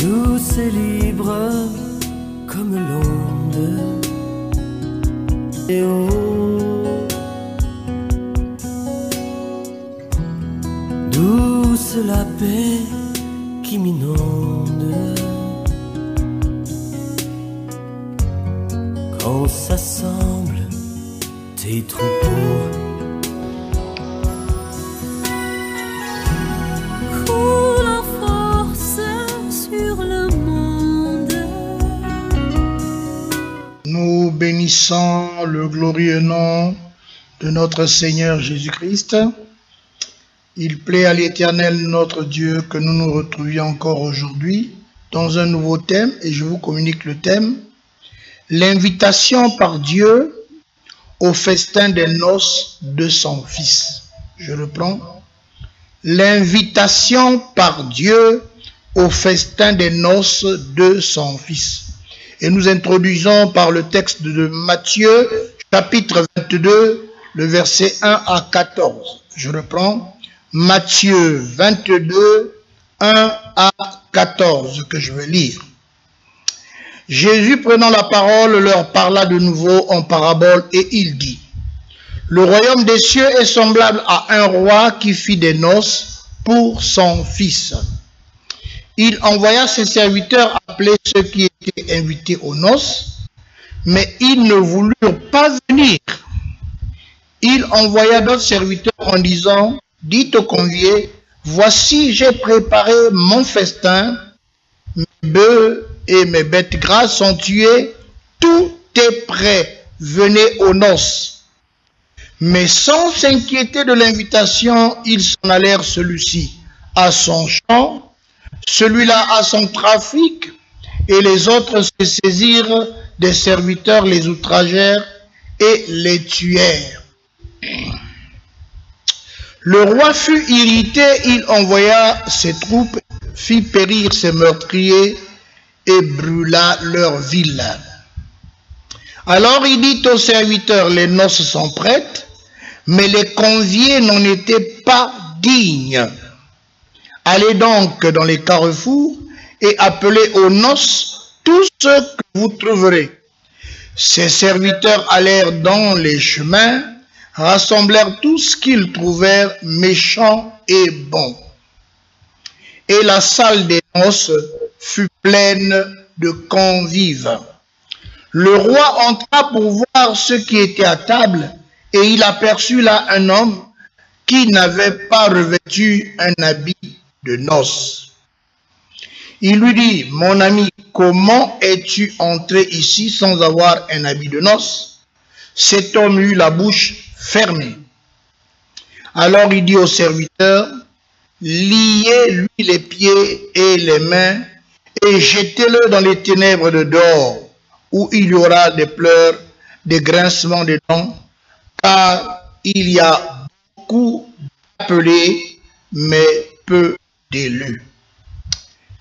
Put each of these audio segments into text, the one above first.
douce et libre comme l'onde et haut, douce la paix qui m'inonde quand s'assemblent tes troupeaux. Nous bénissons le glorieux nom de notre Seigneur Jésus-Christ. Il plaît à l'Éternel notre Dieu que nous nous retrouvions encore aujourd'hui dans un nouveau thème, et je vous communique le thème: l'invitation par Dieu au festin des noces de son Fils. Je reprends: l'invitation par Dieu au festin des noces de son Fils. Et nous introduisons par le texte de Matthieu, chapitre 22, le verset 1 à 14. Je reprends: Matthieu 22, 1 à 14, que je vais lire. Jésus, prenant la parole, leur parla de nouveau en parabole, et il dit: le royaume des cieux est semblable à un roi qui fit des noces pour son fils. Il envoya ses serviteurs appeler ceux qui étaient invités aux noces, mais ils ne voulurent pas venir. Il envoya d'autres serviteurs en disant: dites aux conviés, voici, j'ai préparé mon festin, mes bœufs et mes bêtes grasses sont tués, tout est prêt, venez aux noces. Mais sans s'inquiéter de l'invitation, ils s'en allèrent, celui-ci à son champ, celui-là à son trafic, et les autres se saisirent des serviteurs, les outragèrent et les tuèrent. Le roi fut irrité, il envoya ses troupes, fit périr ses meurtriers et brûla leur ville. Alors il dit aux serviteurs: les noces sont prêtes, mais les conviés n'en étaient pas dignes. Allez donc dans les carrefours et appelez aux noces tous ceux que vous trouverez. Ces serviteurs allèrent dans les chemins, rassemblèrent tout ce qu'ils trouvèrent méchant et bon. Et la salle des noces fut pleine de convives. Le roi entra pour voir ceux qui étaient à table, et il aperçut là un homme qui n'avait pas revêtu un habit de noces. Il lui dit: mon ami, comment es-tu entré ici sans avoir un habit de noces? Cet homme eut la bouche fermée. Alors il dit au serviteur: liez-lui les pieds et les mains et jetez-le dans les ténèbres de dehors, où il y aura des pleurs, des grincements de dents, car il y a beaucoup d'appelés, mais peu d'élus.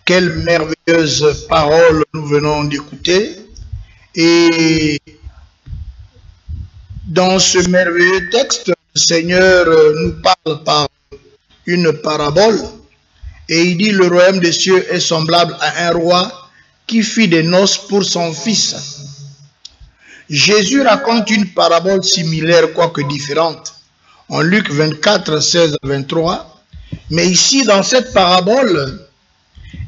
Quelle merveilleuse parole nous venons d'écouter. Et dans ce merveilleux texte, le Seigneur nous parle par une parabole, et il dit: le royaume des cieux est semblable à un roi qui fit des noces pour son fils. Jésus raconte une parabole similaire, quoique différente, en Luc 24, 16 à 23. Mais ici, dans cette parabole,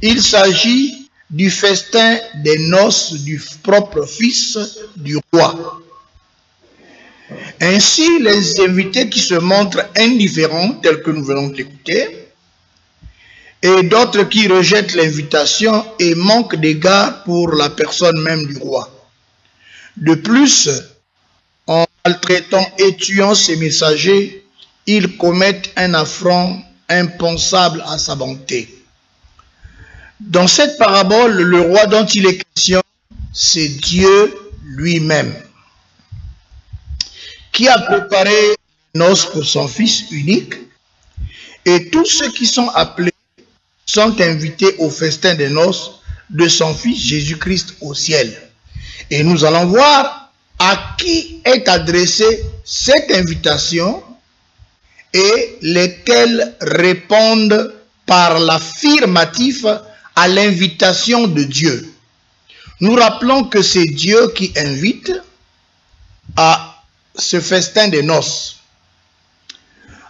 il s'agit du festin des noces du propre fils du roi. Ainsi, les invités qui se montrent indifférents, tels que nous venons d'écouter, et d'autres qui rejettent l'invitation et manquent d'égard pour la personne même du roi. De plus, en maltraitant et tuant ses messagers, ils commettent un affront impensable à sa bonté. Dans cette parabole, le roi dont il est question, c'est Dieu lui-même, qui a préparé les noces pour son Fils unique, et tous ceux qui sont appelés sont invités au festin des noces de son Fils Jésus-Christ au ciel. Et nous allons voir à qui est adressée cette invitation et lesquels répondent par l'affirmatif à l'invitation de Dieu. Nous rappelons que c'est Dieu qui invite à ce festin des noces.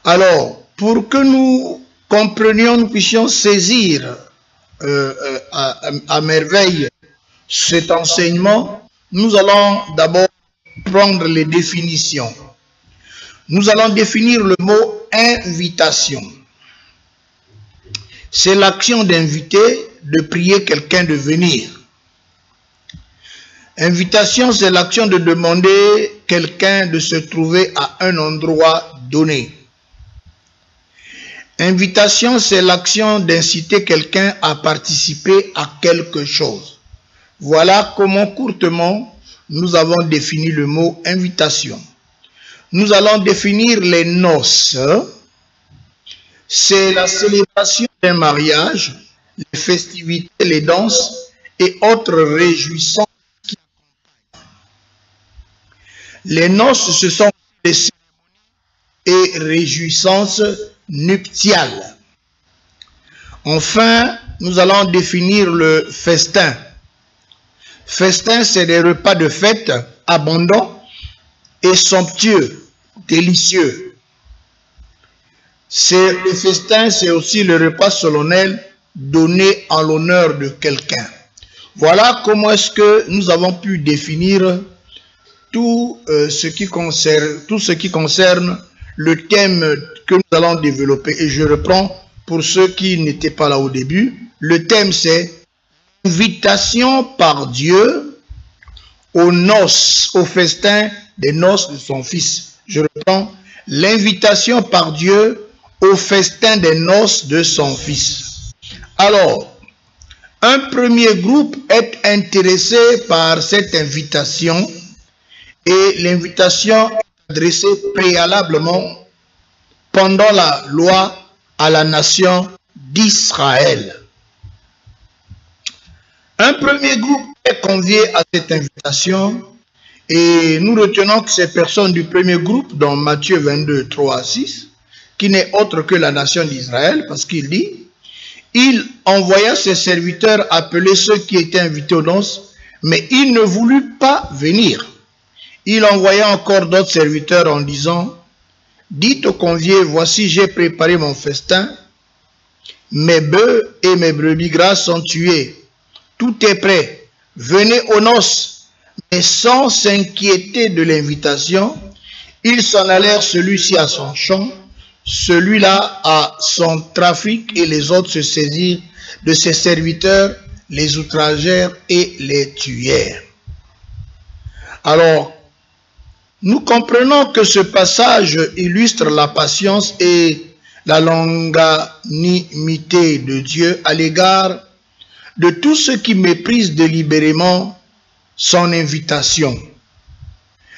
Alors, pour que nous comprenions, nous puissions saisir à merveille cet enseignement, nous allons d'abord prendre les définitions. Nous allons définir le mot invitation. C'est l'action d'inviter, de prier quelqu'un de venir. Invitation, c'est l'action de demander quelqu'un de se trouver à un endroit donné. Invitation, c'est l'action d'inciter quelqu'un à participer à quelque chose. Voilà comment courtement nous avons défini le mot invitation. Nous allons définir les noces. C'est la célébration d'un mariage, les festivités, les danses et autres réjouissances. Les noces, ce sont des cérémonies et réjouissances nuptiales. Enfin, nous allons définir le festin. Festin, c'est des repas de fête abondants et somptueux, délicieux. Le festin, c'est aussi le repas solennel donné en l'honneur de quelqu'un. Voilà comment est-ce que nous avons pu définir tout ce qui concerne le thème que nous allons développer. Et je reprends pour ceux qui n'étaient pas là au début. Le thème, c'est invitation par Dieu aux noces, au festin des noces de son Fils. Je reprends, l'invitation par Dieu au festin des noces de son Fils. Alors, un premier groupe est intéressé par cette invitation et l'invitation est adressée préalablement pendant la loi à la nation d'Israël. Un premier groupe est convié à cette invitation et nous retenons que ces personnes du premier groupe, dans Matthieu 22, 3 à 6, qui n'est autre que la nation d'Israël, parce qu'il dit, il envoya ses serviteurs appeler ceux qui étaient invités aux noces, mais ils ne voulurent pas venir. Il envoya encore d'autres serviteurs en disant, dites aux conviés, voici j'ai préparé mon festin, mes bœufs et mes brebis grasses sont tués. Tout est prêt, venez aux noces. Mais sans s'inquiéter de l'invitation, ils s'en allèrent, celui-ci à son champ, celui-là à son trafic, et les autres se saisirent de ses serviteurs, les outragèrent et les tuèrent. Alors, nous comprenons que ce passage illustre la patience et la longanimité de Dieu à l'égard de tous ceux qui méprisent délibérément son invitation.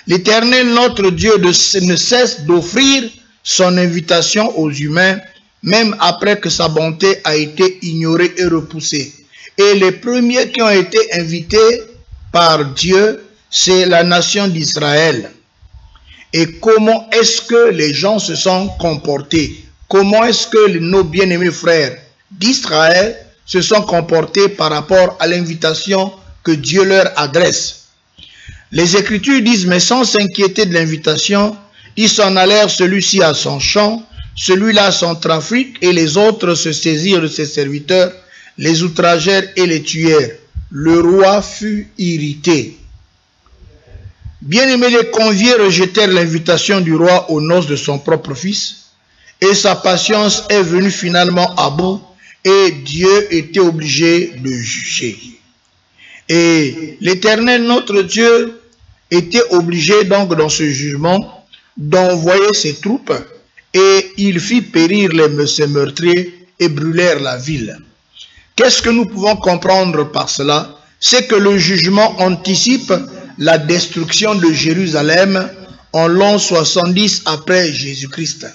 L'Éternel, notre Dieu, ne cesse d'offrir son invitation aux humains, même après que sa bonté a été ignorée et repoussée. Et les premiers qui ont été invités par Dieu, c'est la nation d'Israël. Et comment est-ce que les gens se sont comportés? Comment est-ce que nos bien-aimés frères d'Israël se sont comportés par rapport à l'invitation que Dieu leur adresse? Les Écritures disent, mais sans s'inquiéter de l'invitation, ils s'en allèrent, celui-ci à son champ, celui-là à son trafic, et les autres se saisirent de ses serviteurs, les outragèrent et les tuèrent. Le roi fut irrité. Bien-aimés, les conviés rejetèrent l'invitation du roi aux noces de son propre fils, et sa patience est venue finalement à bout, et Dieu était obligé de juger. Et l'Éternel, notre Dieu, était obligé donc dans ce jugement d'envoyer ses troupes, et il fit périr ses meurtriers et brûlèrent la ville. Qu'est-ce que nous pouvons comprendre par cela? C'est que le jugement anticipe la destruction de Jérusalem en l'an 70 après Jésus-Christ.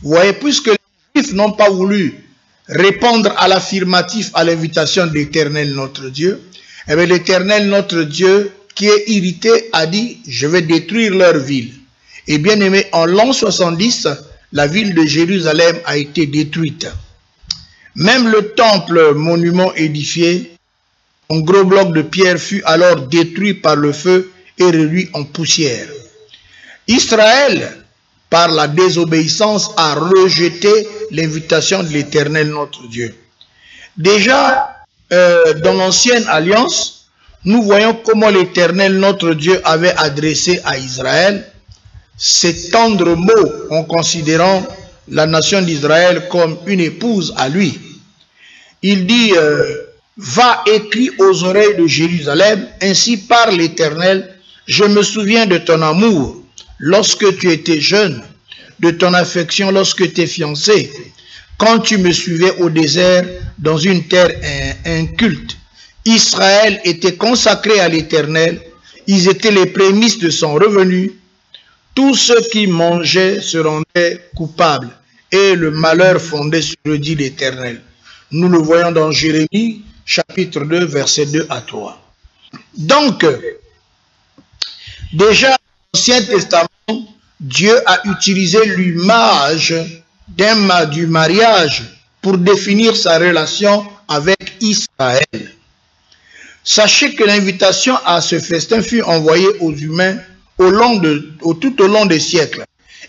Vous voyez, puisque les Juifs n'ont pas voulu répondre à l'affirmatif à l'invitation de l'Éternel notre Dieu, et bien l'Éternel notre Dieu, qui est irrité, a dit, je vais détruire leur ville. Et bien aimé, en l'an 70, la ville de Jérusalem a été détruite. Même le temple, monument édifié, un gros bloc de pierre fut alors détruit par le feu et réduit en poussière. Israël, par la désobéissance, a rejeté l'invitation de l'Éternel notre Dieu. Déjà, dans l'ancienne alliance, nous voyons comment l'Éternel notre Dieu avait adressé à Israël ces tendres mots en considérant la nation d'Israël comme une épouse à lui. Il dit, va écrit aux oreilles de Jérusalem, ainsi parle l'Éternel, je me souviens de ton amour lorsque tu étais jeune, de ton affection lorsque tu étais fiancé, quand tu me suivais au désert dans une terre inculte. Israël était consacré à l'Éternel, ils étaient les prémices de son revenu. Tous ceux qui mangeaient se rendaient coupables et le malheur fondait sur le dit l'Éternel. Nous le voyons dans Jérémie, chapitre 2, versets 2 à 3. Donc, déjà dans l'Ancien Testament, Dieu a utilisé l'image du mariage pour définir sa relation avec Israël. Sachez que l'invitation à ce festin fut envoyée aux humains tout au long des siècles.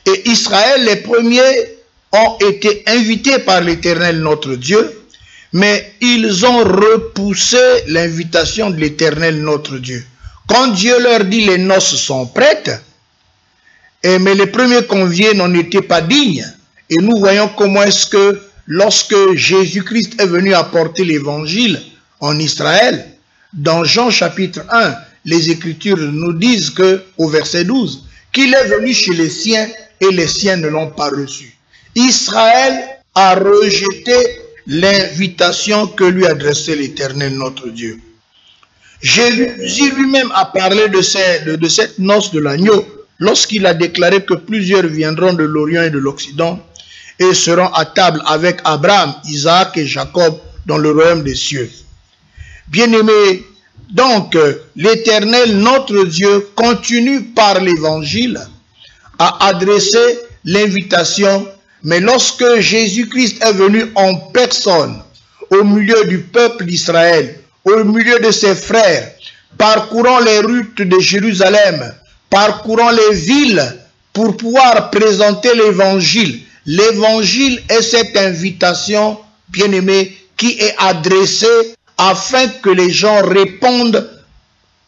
Et Israël, les premiers, ont été invités par l'Éternel notre Dieu, mais ils ont repoussé l'invitation de l'Éternel notre Dieu. Quand Dieu leur dit les noces sont prêtes, mais les premiers conviés n'en étaient pas dignes. Et nous voyons comment est-ce que lorsque Jésus-Christ est venu apporter l'évangile en Israël, dans Jean chapitre 1, les Écritures nous disent que, au verset 12, qu'il est venu chez les siens et les siens ne l'ont pas reçu. Israël a rejeté l'invitation que lui adressait l'Éternel notre Dieu. Jésus lui-même a parlé de cette noce de l'agneau lorsqu'il a déclaré que plusieurs viendront de l'Orient et de l'Occident et seront à table avec Abraham, Isaac et Jacob dans le royaume des cieux. Bien-aimés, donc l'Éternel notre Dieu continue par l'Évangile à adresser l'invitation, mais lorsque Jésus-Christ est venu en personne au milieu du peuple d'Israël, au milieu de ses frères, parcourant les routes de Jérusalem, parcourant les villes pour pouvoir présenter l'Évangile. L'Évangile est cette invitation, bien-aimée, qui est adressée afin que les gens répondent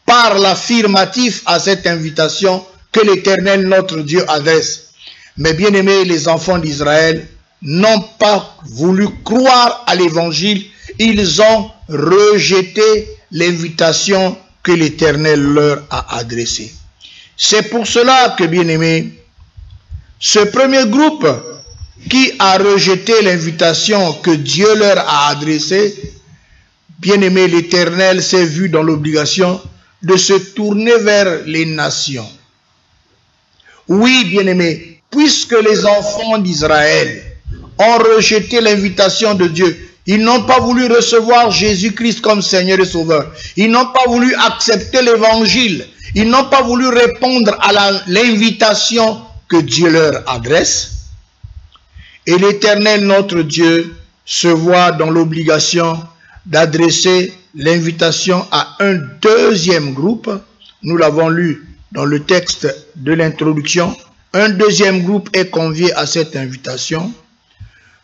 par l'affirmatif à cette invitation que l'Éternel notre Dieu adresse. Mais bien-aimés, les enfants d'Israël n'ont pas voulu croire à l'Évangile. Ils ont rejeté l'invitation que l'Éternel leur a adressée. C'est pour cela que, bien-aimés, ce premier groupe qui a rejeté l'invitation que Dieu leur a adressée, bien-aimé, l'Éternel s'est vu dans l'obligation de se tourner vers les nations. Oui, bien-aimé, puisque les enfants d'Israël ont rejeté l'invitation de Dieu, ils n'ont pas voulu recevoir Jésus-Christ comme Seigneur et Sauveur. Ils n'ont pas voulu accepter l'Évangile. Ils n'ont pas voulu répondre à l'invitation que Dieu leur adresse. Et l'Éternel notre Dieu se voit dans l'obligation d'adresser l'invitation à un deuxième groupe. Nous l'avons lu dans le texte de l'introduction. Un deuxième groupe est convié à cette invitation.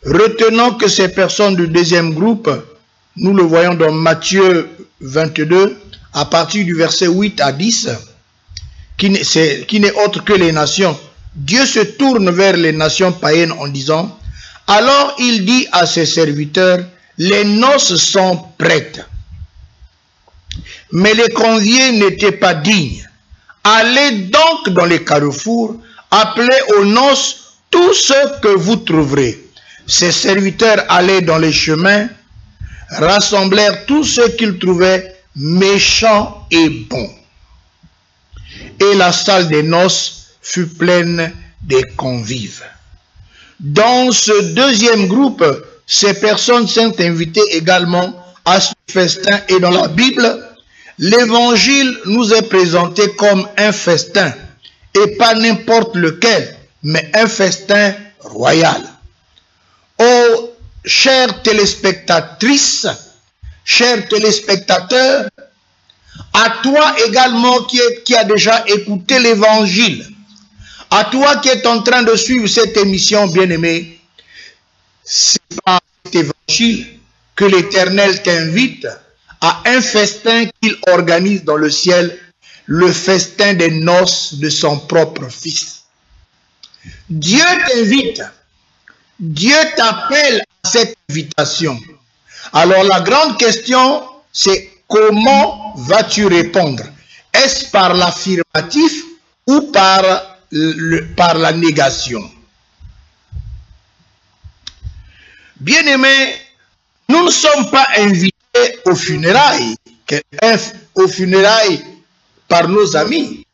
Retenons que ces personnes du deuxième groupe, nous le voyons dans Matthieu 22, à partir du verset 8 à 10, qui n'est autre que les nations. Dieu se tourne vers les nations païennes en disant, « Alors il dit à ses serviteurs, les noces sont prêtes. Mais les conviés n'étaient pas dignes. Allez donc dans les carrefours, appelez aux noces tous ceux que vous trouverez. » Ses serviteurs allaient dans les chemins, rassemblèrent tous ceux qu'ils trouvaient méchants et bons. Et la salle des noces fut pleine des convives. Dans ce deuxième groupe, ces personnes sont invitées également à ce festin. Et dans la Bible, l'évangile nous est présenté comme un festin. Et pas n'importe lequel, mais un festin royal. chères téléspectatrices, chers téléspectateurs, à toi également qui a déjà écouté l'évangile, à toi qui es en train de suivre cette émission, bien-aimé, c'est par cet évangile que l'Éternel t'invite à un festin qu'il organise dans le ciel, le festin des noces de son propre Fils. Dieu t'invite, Dieu t'appelle à cette invitation. Alors la grande question, c'est comment vas-tu répondre? Est-ce par l'affirmatif ou par la négation? Bien-aimés, nous ne sommes pas invités aux funérailles par nos amis.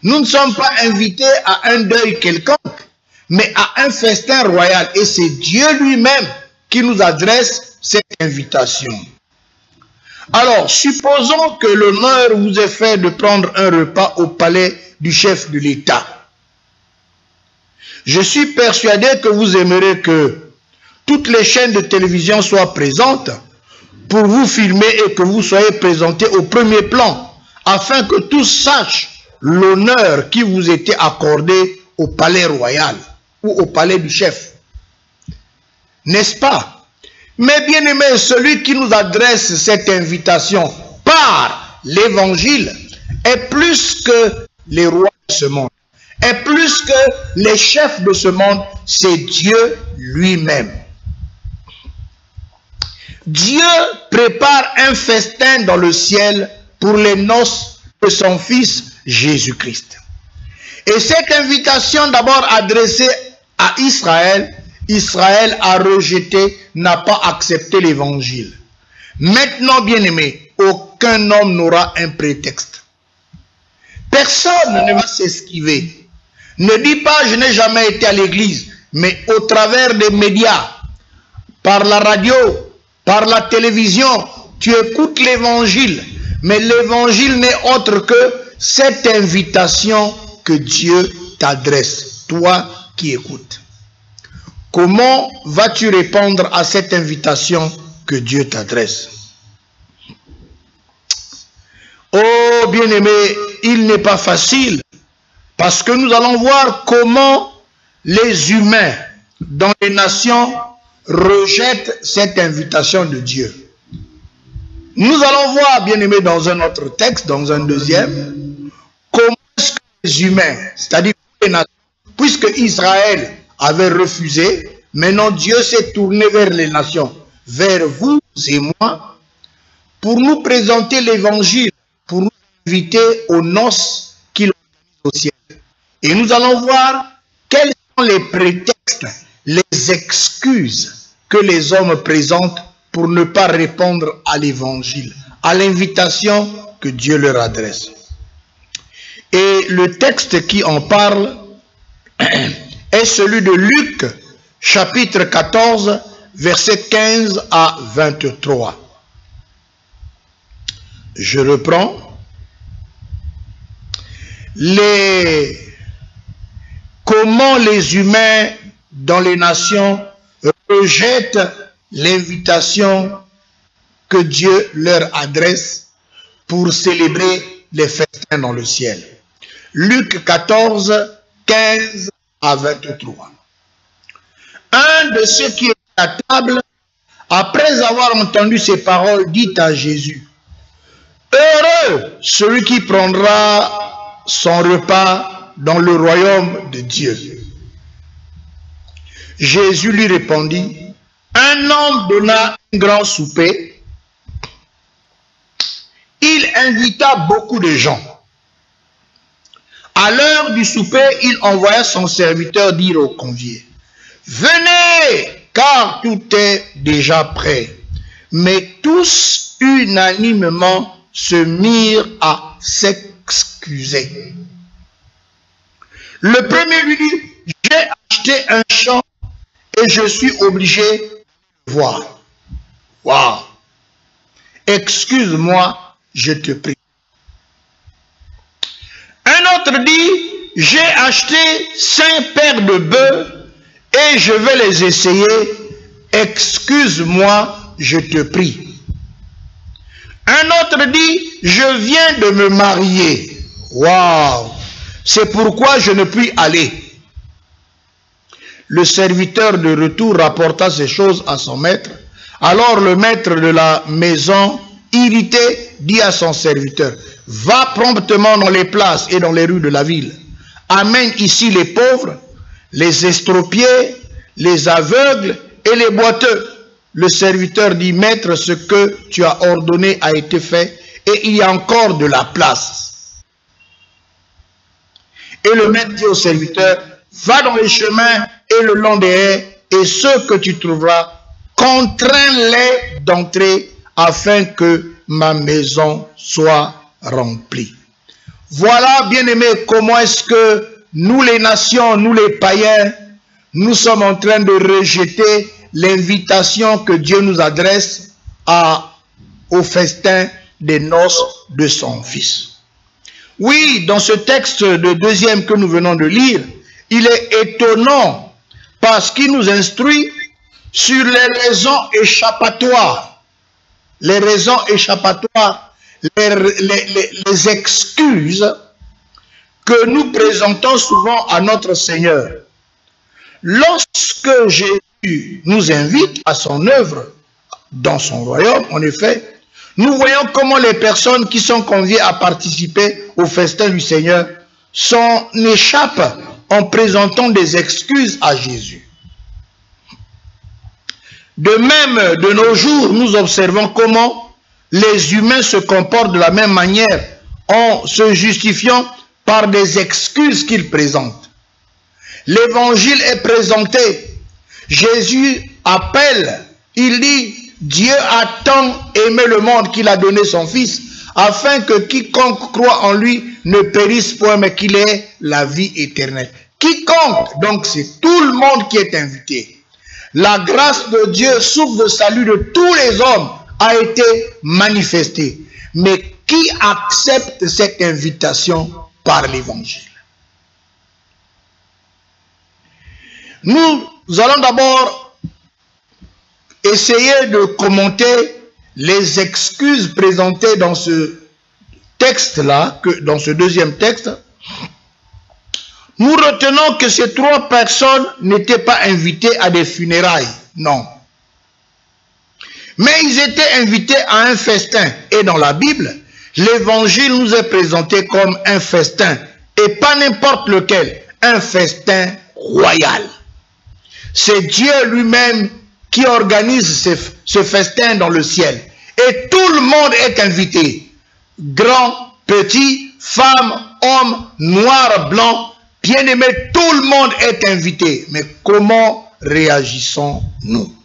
Nous ne sommes pas invités à un deuil quelconque, mais à un festin royal. Et c'est Dieu lui-même qui nous adresse cette invitation. Alors, supposons que l'honneur vous est fait de prendre un repas au palais du chef de l'État. Je suis persuadé que vous aimerez que toutes les chaînes de télévision soient présentes pour vous filmer et que vous soyez présentés au premier plan, afin que tous sachent l'honneur qui vous était accordé au palais royal ou au palais du chef. N'est-ce pas? Mais bien aimé, celui qui nous adresse cette invitation par l'évangile est plus que les rois de ce monde, est plus que les chefs de ce monde, c'est Dieu lui-même. Dieu prépare un festin dans le ciel pour les noces de son Fils Jésus-Christ. Et cette invitation d'abord adressée à Israël, Israël a rejeté, n'a pas accepté l'évangile. Maintenant, bien-aimé, aucun homme n'aura un prétexte. Personne ne va s'esquiver. Ne dis pas, je n'ai jamais été à l'église, mais au travers des médias, par la radio, par la télévision, tu écoutes l'évangile. Mais l'évangile n'est autre que cette invitation que Dieu t'adresse, toi qui écoutes. Comment vas-tu répondre à cette invitation que Dieu t'adresse? Oh bien-aimé, il n'est pas facile, parce que nous allons voir comment les humains dans les nations rejettent cette invitation de Dieu. Nous allons voir, bien-aimé, dans un autre texte, dans un deuxième, comment est-ce que les humains, c'est-à-dire les nations, puisque Israël avait refusé, maintenant Dieu s'est tourné vers les nations, vers vous et moi, pour nous présenter l'évangile, pour nous inviter aux noces qu'il organise au ciel. Et nous allons voir quels sont les prétextes, les excuses que les hommes présentent pour ne pas répondre à l'évangile, à l'invitation que Dieu leur adresse. Et le texte qui en parle est celui de Luc, chapitre 14, versets 15 à 23. Je reprends. Comment les humains dans les nations rejettent l'invitation que Dieu leur adresse pour célébrer les festins dans le ciel. Luc 14, 15 à 23. Un de ceux qui étaient à table, après avoir entendu ces paroles, dit à Jésus: heureux celui qui prendra son repas dans le royaume de Dieu. Jésus lui répondit: un homme donna un grand souper. Il invita beaucoup de gens. À l'heure du souper, il envoya son serviteur dire aux conviés: venez, car tout est déjà prêt. Mais tous unanimement se mirent à s'excuser. Le premier lui dit: j'ai acheté un champ et je suis obligé de voir. Waouh! Excuse-moi, je te prie. Un autre dit: j'ai acheté 5 paires de bœufs et je vais les essayer excuse-moi, je te prie. Un autre dit, je viens de me marier. Waouh! C'est pourquoi je ne puis aller. Le serviteur de retour rapporta ces choses à son maître. Alors le maître de la maison, irrité, dit à son serviteur, va promptement dans les places et dans les rues de la ville. Amène ici les pauvres, les estropiés, les aveugles et les boiteux. Le serviteur dit, maître, ce que tu as ordonné a été fait et il y a encore de la place. Et le maître dit au serviteur, va dans les chemins et le long des haies, et ceux que tu trouveras, contrains-les d'entrer afin que ma maison soit remplie. Voilà, bien-aimés, comment est-ce que nous les nations, nous les païens, nous sommes en train de rejeter l'invitation que Dieu nous adresse au festin des noces de son Fils. Oui, dans ce texte de deuxième que nous venons de lire, il est étonnant parce qu'il nous instruit sur les raisons échappatoires. Les raisons échappatoires, les excuses que nous présentons souvent à notre Seigneur. Lorsque Jésus nous invite à son œuvre dans son royaume, en effet, nous voyons comment les personnes qui sont conviées à participer au festin du Seigneur s'en échappent en présentant des excuses à Jésus. De même, de nos jours, nous observons comment les humains se comportent de la même manière en se justifiant par des excuses qu'ils présentent. L'évangile est présenté. Jésus appelle, il dit, Dieu a tant aimé le monde qu'il a donné son Fils, afin que quiconque croit en lui ne périsse point, mais qu'il ait la vie éternelle. Quiconque, donc c'est tout le monde qui est invité. La grâce de Dieu, source de salut de tous les hommes, a été manifestée. Mais qui accepte cette invitation par l'évangile? Nous allons d'abord essayer de commenter les excuses présentées dans ce texte-là, dans ce deuxième texte. Nous retenons que ces trois personnes n'étaient pas invitées à des funérailles, non. Mais ils étaient invités à un festin. Et dans la Bible, l'évangile nous est présenté comme un festin. Et pas n'importe lequel, un festin royal. C'est Dieu lui-même qui organise ce festin dans le ciel. Et tout le monde est invité. Grand, petit, femme, homme, noir, blanc, bien-aimé, tout le monde est invité. Mais comment réagissons-nous?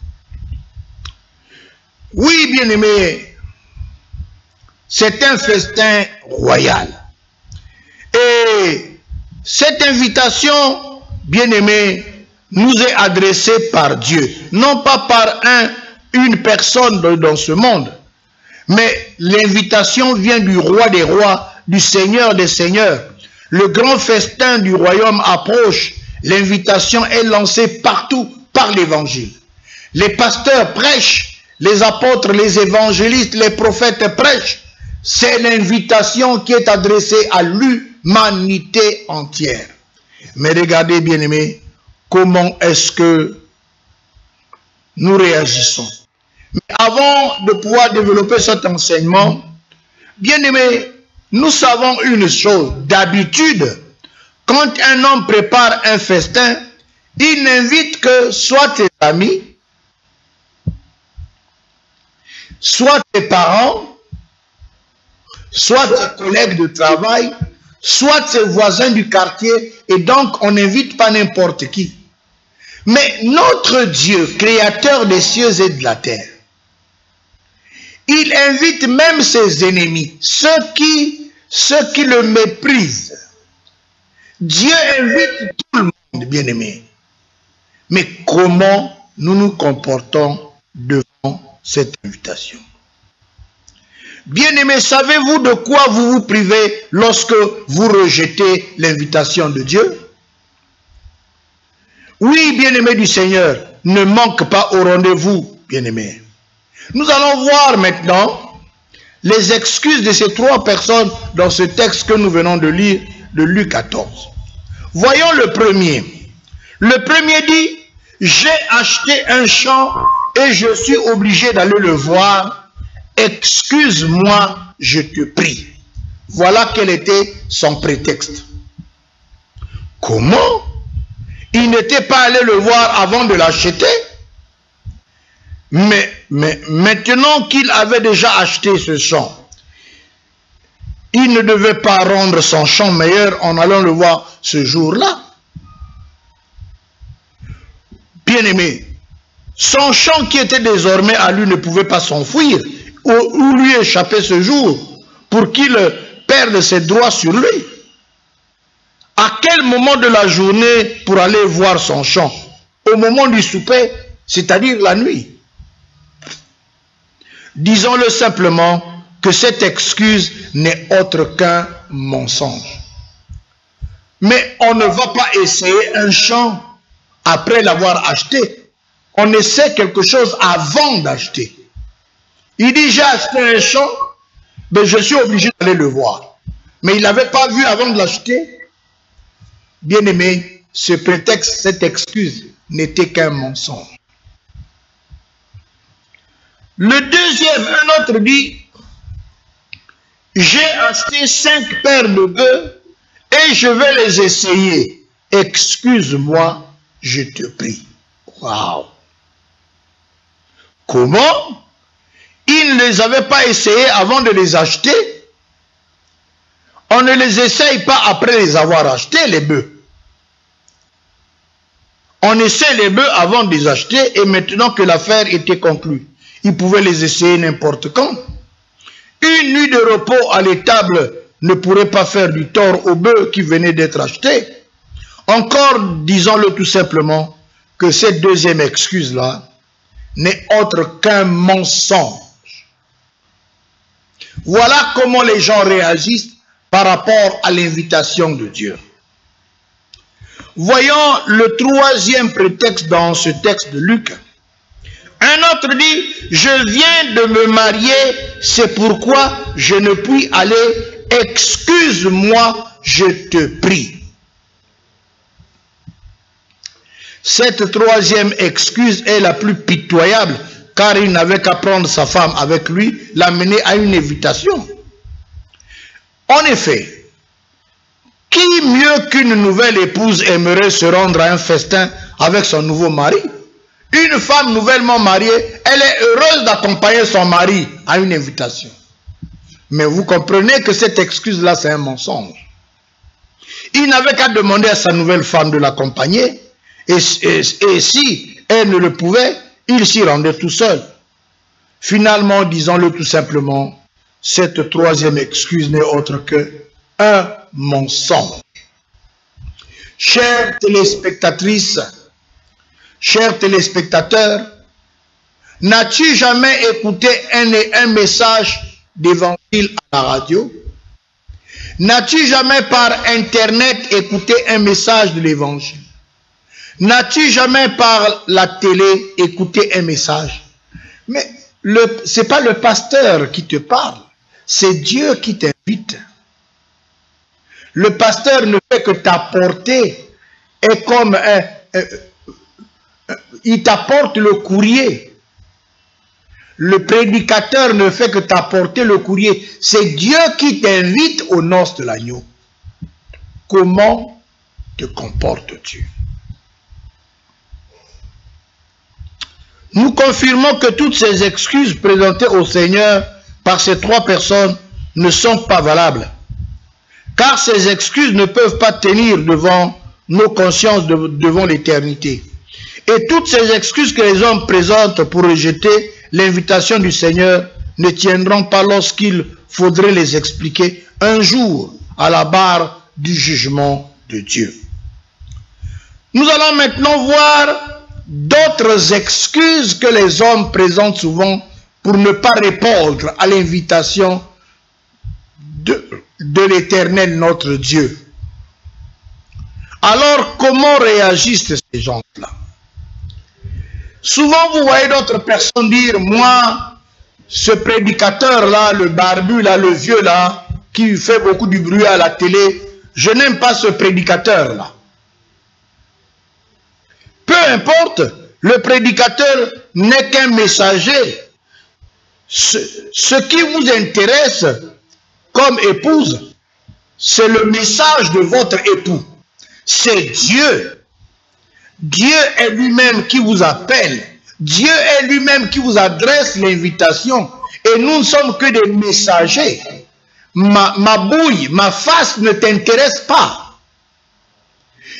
Oui, bien-aimé, c'est un festin royal. Et cette invitation, bien-aimé, nous est adressée par Dieu. Non pas par une personne dans ce monde. Mais l'invitation vient du roi des rois, du Seigneur des seigneurs. Le grand festin du royaume approche. L'invitation est lancée partout par l'évangile. Les pasteurs prêchent, les apôtres, les évangélistes, les prophètes prêchent. C'est l'invitation qui est adressée à l'humanité entière. Mais regardez, bien-aimés, comment est-ce que nous réagissons? Mais avant de pouvoir développer cet enseignement, bien-aimés, nous savons une chose. D'habitude, quand un homme prépare un festin, il n'invite que soit tes amis, soit tes parents, soit tes collègues de travail, soit tes voisins du quartier, et donc on n'invite pas n'importe qui. Mais notre Dieu, créateur des cieux et de la terre, il invite même ses ennemis, ceux qui le méprisent. Dieu invite tout le monde, bien-aimé. Mais comment nous nous comportons devant cette invitation? Bien-aimés, savez-vous de quoi vous vous privez lorsque vous rejetez l'invitation de Dieu? Oui, bien-aimés du Seigneur, ne manque pas au rendez-vous, bien-aimés. Nous allons voir maintenant les excuses de ces trois personnes dans ce texte que nous venons de lire de Luc 14. Voyons le premier. Le premier dit, j'ai acheté un champ et je suis obligé d'aller le voir. Excuse-moi, je te prie. Voilà quel était son prétexte. Comment? Il n'était pas allé le voir avant de l'acheter? Mais maintenant qu'il avait déjà acheté ce champ, il ne devait pas rendre son champ meilleur en allant le voir ce jour-là. Bien-aimé, son champ qui était désormais à lui ne pouvait pas s'enfuir ou lui échapper ce jour pour qu'il perde ses droits sur lui. À quel moment de la journée pour aller voir son champ? Au moment du souper, c'est-à-dire la nuit. Disons-le simplement que cette excuse n'est autre qu'un mensonge. Mais on ne va pas essayer un champ après l'avoir acheté. On essaie quelque chose avant d'acheter. Il dit, j'ai acheté un champ, mais je suis obligé d'aller le voir. Mais il n'avait pas vu avant de l'acheter. Bien-aimé, ce prétexte, cette excuse n'était qu'un mensonge. Le deuxième, un autre dit, j'ai acheté 5 paires de bœufs et je vais les essayer. Excuse-moi, je te prie. Waouh! Comment? Il ne les avait pas essayés avant de les acheter. On ne les essaye pas après les avoir achetés, les bœufs. On essaie les bœufs avant de les acheter et maintenant que l'affaire était conclue. Il pouvait les essayer n'importe quand. Une nuit de repos à l'étable ne pourrait pas faire du tort aux bœufs qui venaient d'être achetés. Encore, disons-le tout simplement, que cette deuxième excuse-là n'est autre qu'un mensonge. Voilà comment les gens réagissent par rapport à l'invitation de Dieu. Voyons le troisième prétexte dans ce texte de Luc. Un autre dit, je viens de me marier, c'est pourquoi je ne puis aller, excuse-moi, je te prie. Cette troisième excuse est la plus pitoyable, car il n'avait qu'à prendre sa femme avec lui, l'amener à une invitation. En effet, qui mieux qu'une nouvelle épouse aimerait se rendre à un festin avec son nouveau mari? Une femme nouvellement mariée, elle est heureuse d'accompagner son mari à une invitation. Mais vous comprenez que cette excuse-là, c'est un mensonge. Il n'avait qu'à demander à sa nouvelle femme de l'accompagner, et si elle ne le pouvait, il s'y rendait tout seul. Finalement, disons-le tout simplement, cette troisième excuse n'est autre qu'un mensonge. Chères téléspectatrices, chers téléspectateurs, n'as-tu jamais écouté un message d'évangile à la radio? N'as-tu jamais par Internet écouté un message de l'évangile? N'as-tu jamais par la télé écouté un message? Mais ce n'est pas le pasteur qui te parle, c'est Dieu qui t'invite. Le pasteur ne fait que t'apporter, et comme il t'apporte le courrier. Le prédicateur ne fait que t'apporter le courrier. C'est Dieu qui t'invite aux noces de l'agneau. Comment te comportes-tu? Nous confirmons que toutes ces excuses présentées au Seigneur par ces trois personnes ne sont pas valables. Car ces excuses ne peuvent pas tenir devant nos consciences, devant l'éternité. Et toutes ces excuses que les hommes présentent pour rejeter l'invitation du Seigneur ne tiendront pas lorsqu'il faudrait les expliquer un jour à la barre du jugement de Dieu. Nous allons maintenant voir d'autres excuses que les hommes présentent souvent pour ne pas répondre à l'invitation de l'Éternel notre Dieu. Alors, comment réagissent ces gens-là? Souvent, vous voyez d'autres personnes dire, moi, ce prédicateur-là, le barbu, là, le vieux, là, qui fait beaucoup du bruit à la télé, je n'aime pas ce prédicateur-là. Peu importe, le prédicateur n'est qu'un messager. Ce qui vous intéresse comme épouse, c'est le message de votre époux. C'est Dieu. Dieu est lui-même qui vous appelle. Dieu est lui-même qui vous adresse l'invitation. Et nous ne sommes que des messagers. Ma bouille, ma face ne t'intéresse pas.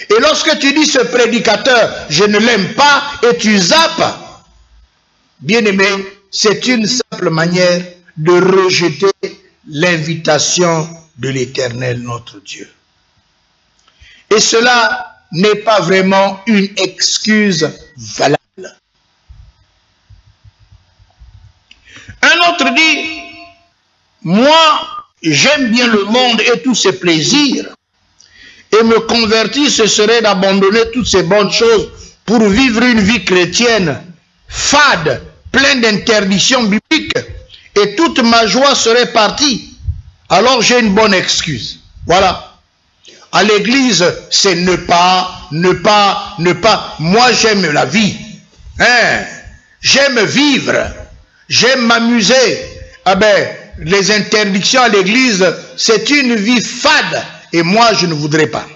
Et lorsque tu dis ce prédicateur, je ne l'aime pas, et tu zappes, bien-aimé, c'est une simple manière de rejeter l'invitation de l'Éternel, notre Dieu. Et cela n'est pas vraiment une excuse valable. Un autre dit, moi, j'aime bien le monde et tous ses plaisirs, et me convertir, ce serait d'abandonner toutes ces bonnes choses pour vivre une vie chrétienne fade, pleine d'interdictions bibliques, et toute ma joie serait partie. Alors j'ai une bonne excuse. Voilà. À l'église, c'est ne pas. Moi, j'aime la vie. Hein? J'aime vivre. J'aime m'amuser. Ah ben, les interdictions à l'église, c'est une vie fade. Et moi, je ne voudrais pas.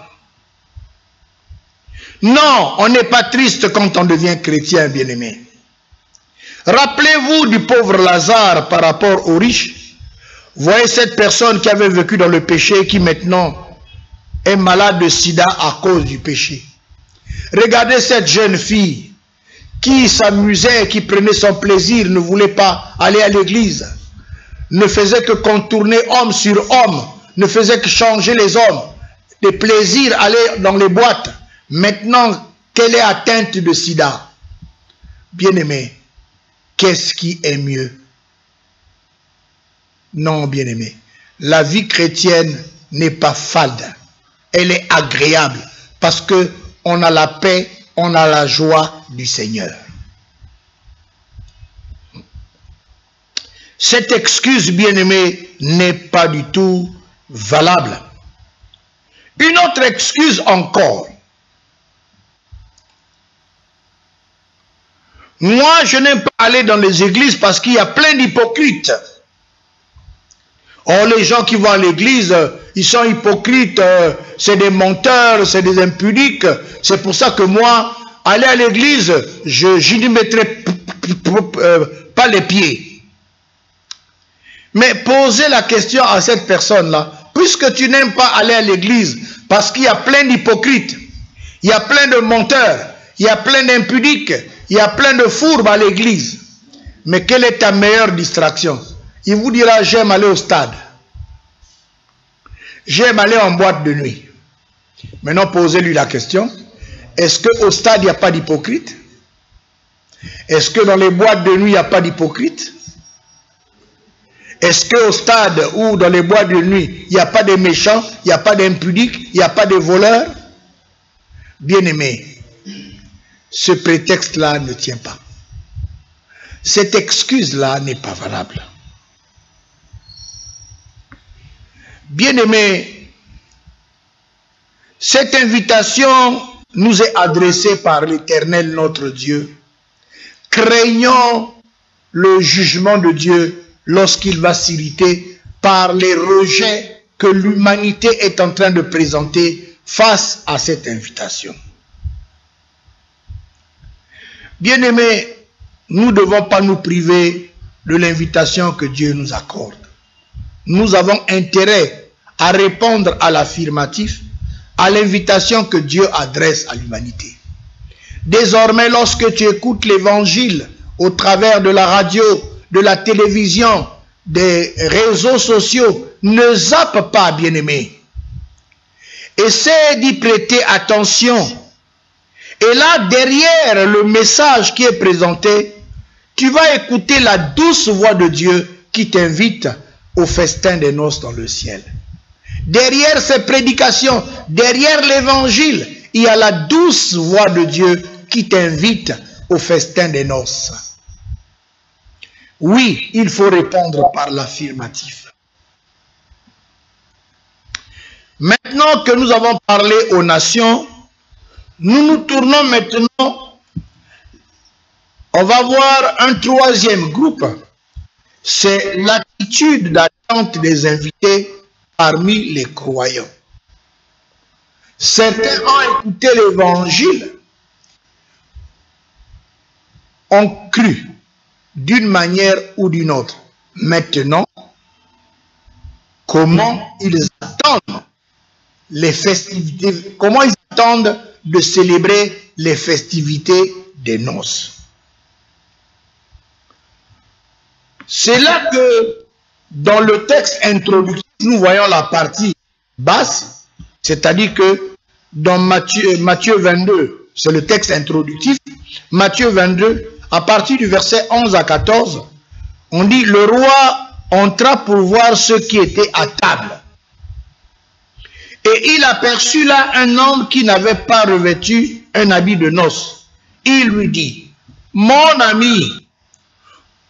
Non, on n'est pas triste quand on devient chrétien, bien-aimé. Rappelez-vous du pauvre Lazare par rapport aux riches. Voyez cette personne qui avait vécu dans le péché, qui maintenant est malade de sida à cause du péché. Regardez cette jeune fille qui s'amusait, qui prenait son plaisir, ne voulait pas aller à l'église, ne faisait que contourner homme sur homme, ne faisait que changer les hommes, des plaisirs, aller dans les boîtes. Maintenant qu'elle est atteinte de sida, bien-aimé, qu'est-ce qui est mieux? Non, bien-aimé, la vie chrétienne n'est pas fade. Elle est agréable parce que on a la paix, on a la joie du Seigneur. Cette excuse, bien-aimé, n'est pas du tout valable. Une autre excuse encore. Moi, je n'aime pas aller dans les églises parce qu'il y a plein d'hypocrites. Or, les gens qui vont à l'église, ils sont hypocrites, c'est des menteurs, c'est des impudiques. C'est pour ça que moi, aller à l'église, je n'y mettrai pas les pieds. Mais posez la question à cette personne-là. Puisque tu n'aimes pas aller à l'église, parce qu'il y a plein d'hypocrites, il y a plein de menteurs, il y a plein d'impudiques, il y a plein de fourbes à l'église. Mais quelle est ta meilleure distraction? Il vous dira, j'aime aller au stade. J'aime aller en boîte de nuit. Maintenant, posez-lui la question. Est-ce qu'au stade, il n'y a pas d'hypocrite? Est-ce que dans les boîtes de nuit, il n'y a pas d'hypocrite? Est-ce qu'au stade ou dans les boîtes de nuit, il n'y a pas de méchants, il n'y a pas d'impudiques, il n'y a pas de voleurs? Bien-aimé, ce prétexte-là ne tient pas. Cette excuse-là n'est pas valable. Bien-aimés, cette invitation nous est adressée par l'Éternel notre Dieu. Craignons le jugement de Dieu lorsqu'il va s'irriter par les rejets que l'humanité est en train de présenter face à cette invitation. Bien-aimés, nous ne devons pas nous priver de l'invitation que Dieu nous accorde. Nous avons intérêt à répondre à l'affirmatif, à l'invitation que Dieu adresse à l'humanité. Désormais, lorsque tu écoutes l'évangile au travers de la radio, de la télévision, des réseaux sociaux, ne zappe pas, bien-aimé. Essaie d'y prêter attention. Et là, derrière le message qui est présenté, tu vas écouter la douce voix de Dieu qui t'invite au festin des noces dans le ciel. Derrière ces prédications, derrière l'évangile, il y a la douce voix de Dieu qui t'invite au festin des noces? Oui, il faut répondre par l'affirmatif. Maintenant que nous avons parlé aux nations, nous nous tournons maintenant, on va voir un troisième groupe. C'est l'attitude d'attente des invités parmi les croyants. Certains ont écouté l'évangile, ont cru d'une manière ou d'une autre. Maintenant, comment ils attendent les festivités, comment ils attendent de célébrer les festivités des noces? C'est là que dans le texte introductif, nous voyons la partie basse, c'est-à-dire que dans Matthieu 22, c'est le texte introductif, Matthieu 22, à partir du verset 11 à 14, on dit, le roi entra pour voir ceux qui étaient à table. Et il aperçut là un homme qui n'avait pas revêtu un habit de noces. Il lui dit, mon ami,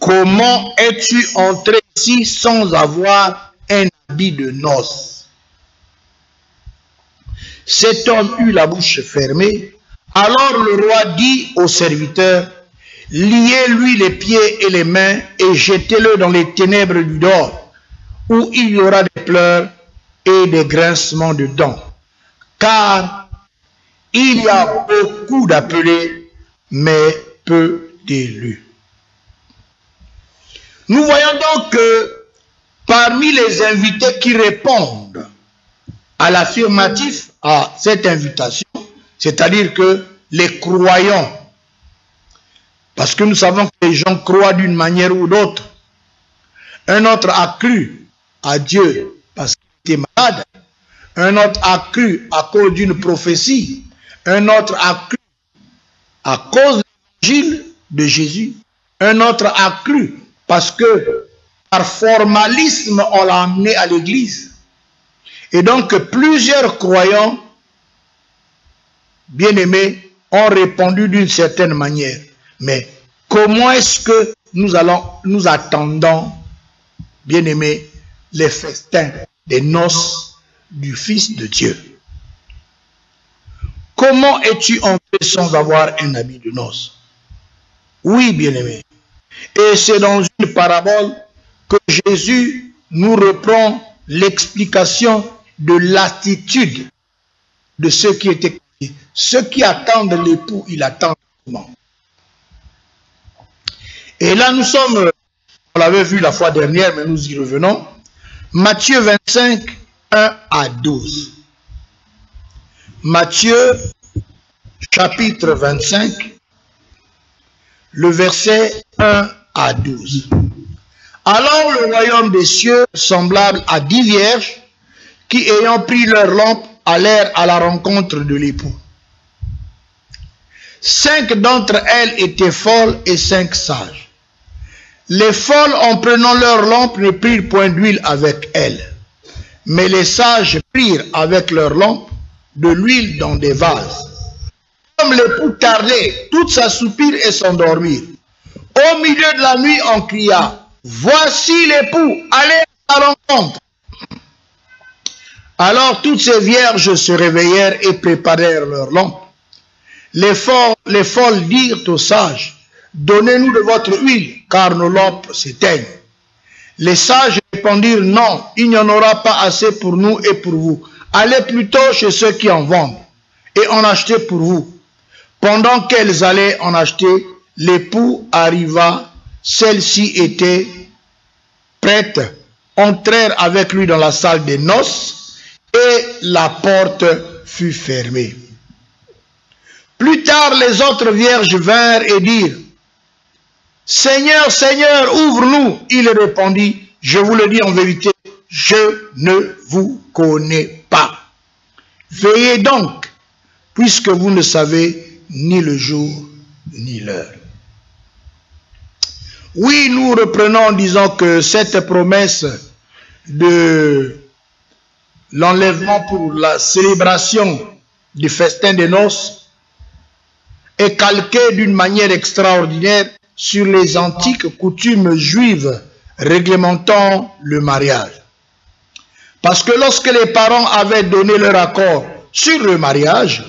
comment es-tu entré ici sans avoir un habit de noces? Cet homme eut la bouche fermée. Alors le roi dit au serviteur, liez-lui les pieds et les mains et jetez-le dans les ténèbres du dehors, où il y aura des pleurs et des grincements de dents. Car il y a beaucoup d'appelés, mais peu d'élus. Nous voyons donc que parmi les invités qui répondent à l'affirmatif à cette invitation, c'est-à-dire que les croyants, parce que nous savons que les gens croient d'une manière ou d'autre. Un autre a cru à Dieu parce qu'il était malade. Un autre a cru à cause d'une prophétie. Un autre a cru à cause de l'évangile de Jésus. Un autre a cru parce que par formalisme on l'a amené à l'église. Et donc plusieurs croyants, bien-aimés, ont répondu d'une certaine manière. Mais comment est-ce que nous attendons, bien-aimés, les festins des noces du Fils de Dieu? Comment es-tu entré sans avoir un habit de noces? Oui, bien-aimés. Et c'est dans une parabole que Jésus nous reprend l'explication de l'attitude de ceux qui étaient conviés. Ceux qui attendent l'époux, ils attendent comment? Et là, nous sommes, on l'avait vu la fois dernière, mais nous y revenons. Matthieu 25, 1 à 12. Matthieu, chapitre 25, le verset 1 à 12. Alors le royaume des cieux, semblable à 10 vierges, qui ayant pris leur lampe, allèrent à la rencontre de l'époux. 5 d'entre elles étaient folles et 5 sages. Les folles, en prenant leur lampe, ne prirent point d'huile avec elles. Mais les sages prirent avec leur lampe de l'huile dans des vases. Comme l'époux tardait, toutes s'assoupirent et s'endormirent. Au milieu de la nuit, on cria, voici l'époux, allez à sa rencontre. Alors toutes ces vierges se réveillèrent et préparèrent leurs lampes. Les folles dirent aux sages, donnez-nous de votre huile, car nos lampes s'éteignent. Les sages répondirent, non, il n'y en aura pas assez pour nous et pour vous. Allez plutôt chez ceux qui en vendent et en achetez pour vous. Pendant qu'elles allaient en acheter, l'époux arriva, celle-ci était prête, entrèrent avec lui dans la salle des noces et la porte fut fermée. Plus tard, les autres vierges vinrent et dirent, Seigneur, Seigneur, ouvre-nous. Il répondit, je vous le dis en vérité, je ne vous connais pas. Veillez donc, puisque vous ne savez ni le jour ni l'heure. Oui, nous reprenons en disant que cette promesse de l'enlèvement pour la célébration du festin des noces est calqué d'une manière extraordinaire sur les antiques coutumes juives réglementant le mariage. Parce que lorsque les parents avaient donné leur accord sur le mariage,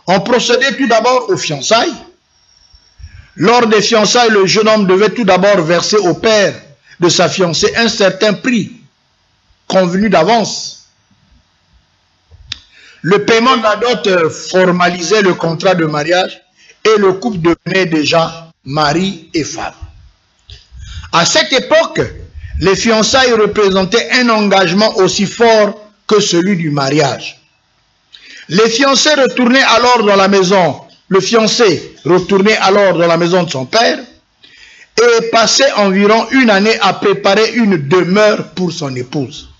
on procédait tout d'abord aux fiançailles. Lors des fiançailles, le jeune homme devait tout d'abord verser au père de sa fiancée un certain prix convenu d'avance. Le paiement de la dot formalisait le contrat de mariage et le couple devenait déjà mari et femme. À cette époque, les fiançailles représentaient un engagement aussi fort que celui du mariage. Les fiancés retournaient alors dans la maison, le fiancé retournait alors dans la maison de son père et passait environ une année à préparer une demeure pour son épouse.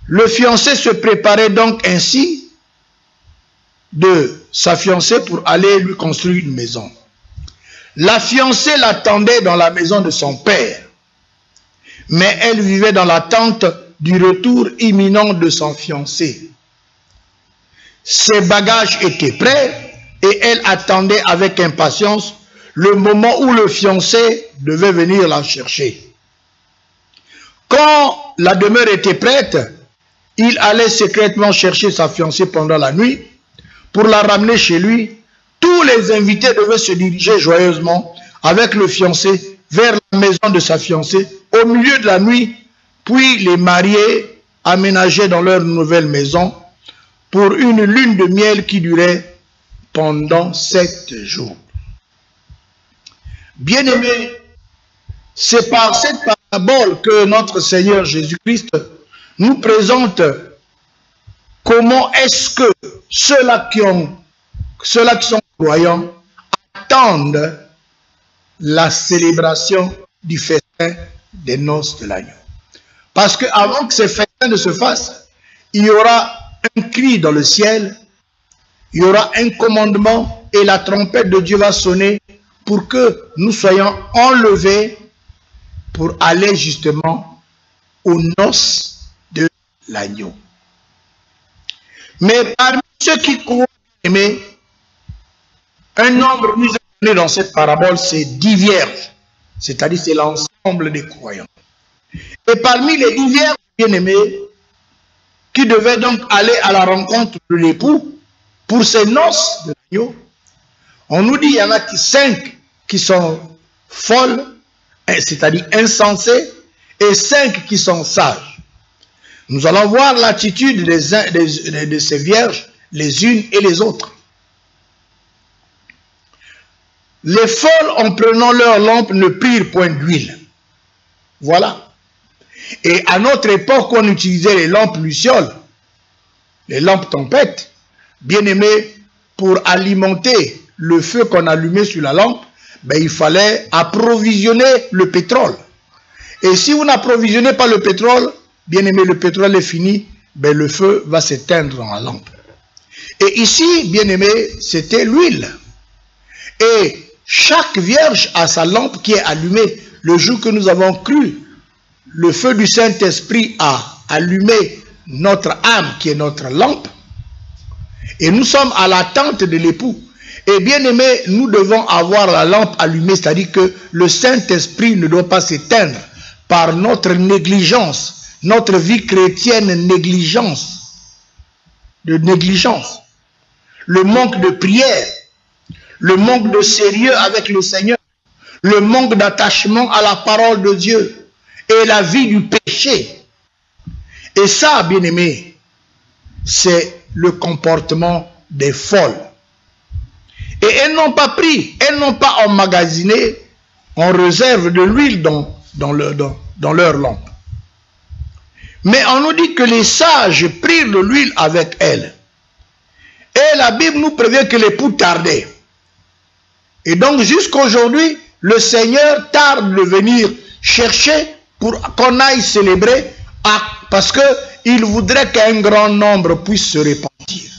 Le fiancé se préparait donc ainsi de sa fiancée pour aller lui construire une maison. La fiancée l'attendait dans la maison de son père, mais elle vivait dans l'attente du retour imminent de son fiancé. Ses bagages étaient prêts et elle attendait avec impatience le moment où le fiancé devait venir la chercher. Quand la demeure était prête, il allait secrètement chercher sa fiancée pendant la nuit pour la ramener chez lui. Tous les invités devaient se diriger joyeusement avec le fiancé vers la maison de sa fiancée au milieu de la nuit, puis les mariés aménageaient dans leur nouvelle maison pour une lune de miel qui durait pendant 7 jours. Bien-aimés, c'est par cette parabole que notre Seigneur Jésus-Christ nous présente comment est-ce que ceux-là qui sont croyants attendent la célébration du festin des noces de l'agneau. Parce qu'avant que ce festin ne se fasse, il y aura un cri dans le ciel, il y aura un commandement et la trompette de Dieu va sonner pour que nous soyons enlevés pour aller justement aux noces de l'agneau. Mais parmi ceux qui croient, aimés, un nombre nous est donné dans cette parabole, c'est 10 vierges, c'est-à-dire c'est l'ensemble des croyants. Et parmi les 10 vierges bien-aimés, qui devaient donc aller à la rencontre de l'époux pour ces noces de l'agneau, on nous dit qu'il y en a 5 qui sont folles, c'est-à-dire insensées, et 5 qui sont sages. Nous allons voir l'attitude de ces vierges, les unes et les autres. Les folles, en prenant leur lampe, ne prirent point d'huile. Voilà. Et à notre époque, on utilisait les lampes lucioles, les lampes tempêtes, bien aimées, pour alimenter le feu qu'on allumait sur la lampe, ben, il fallait approvisionner le pétrole. Et si vous n'approvisionnez pas le pétrole, bien aimé, le pétrole est fini, ben, le feu va s'éteindre dans la lampe. Et ici, bien aimé, c'était l'huile. Et chaque vierge a sa lampe qui est allumée. Le jour que nous avons cru, le feu du Saint-Esprit a allumé notre âme qui est notre lampe. Et nous sommes à l'attente de l'époux. Et bien aimé, nous devons avoir la lampe allumée, c'est-à-dire que le Saint-Esprit ne doit pas s'éteindre par notre négligence, notre vie chrétienne négligence, le manque de prière, le manque de sérieux avec le Seigneur, le manque d'attachement à la parole de Dieu et la vie du péché. Et ça, bien aimé, c'est le comportement des folles. Et elles n'ont pas pris, elles n'ont pas emmagasiné en réserve de l'huile dans leur lampe. Mais on nous dit que les sages prirent de l'huile avec elles. Et la Bible nous prévient que l'époux tardait. Et donc jusqu'à aujourd'hui, le Seigneur tarde de venir chercher pour qu'on aille célébrer parce qu'il voudrait qu'un grand nombre puisse se repentir.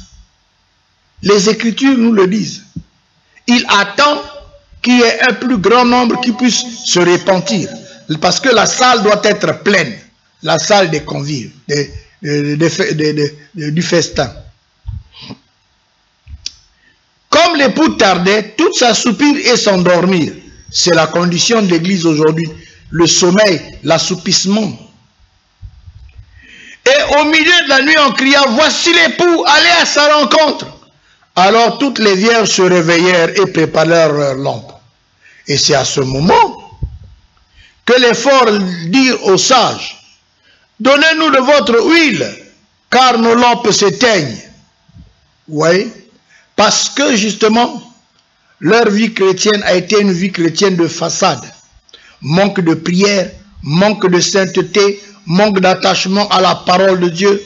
Les Écritures nous le disent. Il attend qu'il y ait un plus grand nombre qui puisse se repentir. Parce que la salle doit être pleine. La salle des convives, du festin. Comme comme l'époux tardait, toutes s'assoupirent et s'endormirent. C'est la condition de l'église aujourd'hui. Le sommeil, l'assoupissement. Et au milieu de la nuit, on cria, voici l'époux, allez à sa rencontre. Alors toutes les vierges se réveillèrent et préparèrent leurs lampes. Et c'est à ce moment que les forts dirent aux sages, donnez-nous de votre huile, car nos lampes s'éteignent. Oui, parce que justement, leur vie chrétienne a été une vie chrétienne de façade. Manque de prière, manque de sainteté, manque d'attachement à la parole de Dieu.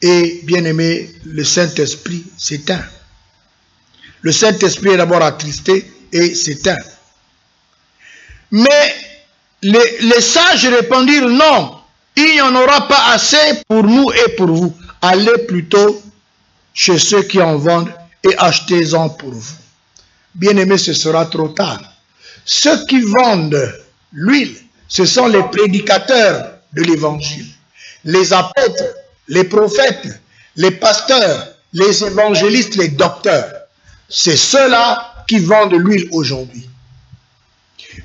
Et bien aimé, le Saint-Esprit s'éteint. Le Saint-Esprit est d'abord attristé et s'éteint. Mais les sages répondirent non, il n'y en aura pas assez pour nous et pour vous. Allez plutôt chez ceux qui en vendent et achetez-en pour vous. Bien aimé, ce sera trop tard. Ceux qui vendent l'huile, ce sont les prédicateurs de l'évangile, les apôtres, les prophètes, les pasteurs, les évangélistes, les docteurs. C'est ceux-là qui vendent l'huile aujourd'hui.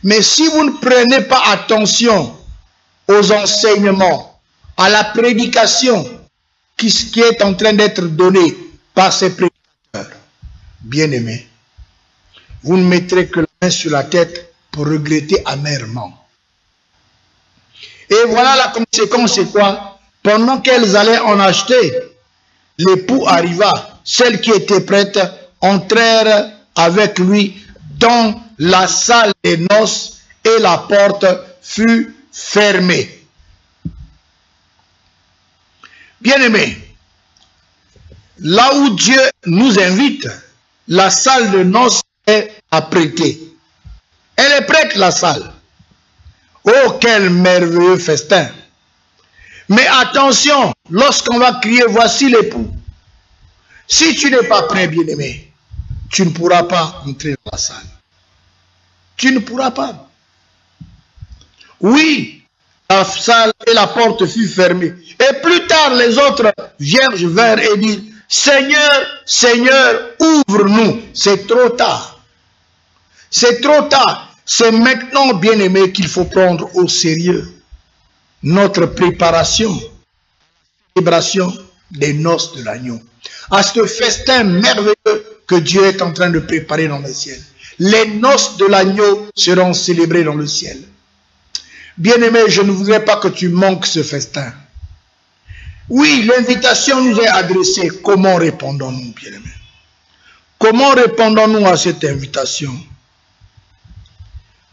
Mais si vous ne prenez pas attention aux enseignements, à la prédication qui est en train d'être donnée par ces prédicateurs, bien-aimés, vous ne mettrez que la main sur la tête pour regretter amèrement. Et voilà la conséquence, c'est quoi? Pendant qu'elles allaient en acheter, l'époux arriva. Celles qui étaient prêtes entrèrent avec lui dans la salle des noces et la porte fut fermée. Bien-aimés, là où Dieu nous invite, la salle de noces est apprêtée. Elle est prête, la salle. Oh, quel merveilleux festin! Mais attention, lorsqu'on va crier, voici l'époux. Si tu n'es pas prêt, bien-aimé, tu ne pourras pas entrer dans la salle. Tu ne pourras pas. Oui, la salle et la porte fut fermée. Et plus tard, les autres vierges vinrent et dirent, Seigneur, Seigneur, ouvre-nous. C'est trop tard. C'est trop tard. C'est maintenant, bien-aimé, qu'il faut prendre au sérieux notre préparation, célébration des noces de l'agneau, à ce festin merveilleux que Dieu est en train de préparer dans le ciel. Les noces de l'agneau seront célébrées dans le ciel. Bien-aimé, je ne voudrais pas que tu manques ce festin. Oui, l'invitation nous est adressée. Comment répondons-nous, bien-aimé? Comment répondons-nous à cette invitation?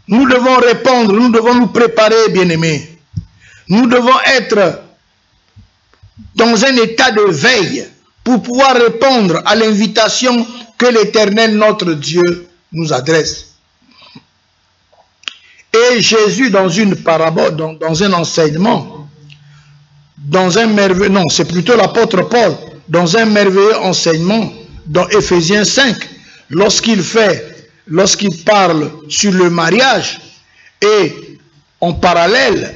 Nous devons répondre, nous devons nous préparer, bien-aimés. Nous devons être dans un état de veille pour pouvoir répondre à l'invitation que l'Éternel, notre Dieu, nous adresse. Et Jésus, dans une parabole, dans un enseignement, dans un merveilleux, non, c'est plutôt l'apôtre Paul, dans un merveilleux enseignement, dans Éphésiens 5, lorsqu'il parle sur le mariage, et en parallèle,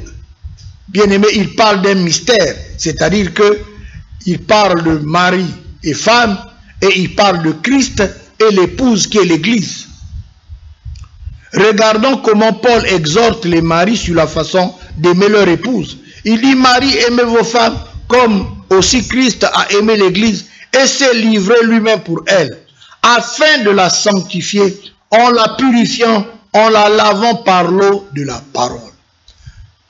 bien-aimé, il parle d'un mystère, c'est-à-dire qu'il parle de mari et femme, et il parle de Christ et l'épouse qui est l'Église. Regardons comment Paul exhorte les maris sur la façon d'aimer leur épouse. Il dit, Marie, aimez vos femmes comme aussi Christ a aimé l'Église et s'est livré lui-même pour elle, afin de la sanctifier en la purifiant, en la lavant par l'eau de la parole.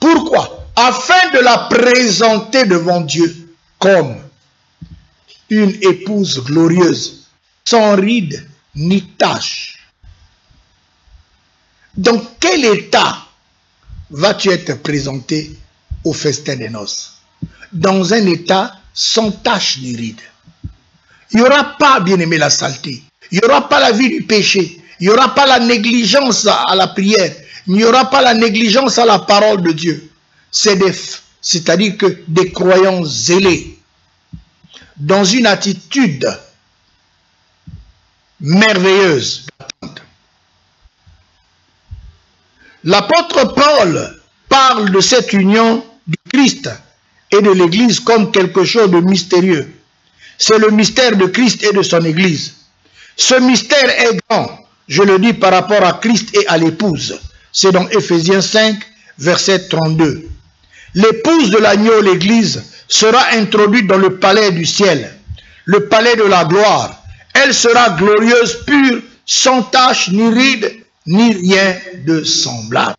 Pourquoi? Afin de la présenter devant Dieu comme une épouse glorieuse, sans ride ni tache. Dans quel état vas-tu être présenté au festin des noces? Dans un état sans tache ni ride. Il n'y aura pas, bien aimé, la saleté. Il n'y aura pas la vie du péché. Il n'y aura pas la négligence à la prière. Il n'y aura pas la négligence à la parole de Dieu. C'est-à-dire que des croyants zélés, dans une attitude merveilleuse. L'apôtre Paul parle de cette union du Christ et de l'Église comme quelque chose de mystérieux. C'est le mystère de Christ et de son Église. Ce mystère est grand, je le dis par rapport à Christ et à l'épouse. C'est dans Éphésiens 5, verset 32. L'épouse de l'agneau, l'Église, sera introduite dans le palais du ciel, le palais de la gloire. Elle sera glorieuse, pure, sans tache, ni ride, ni rien de semblable.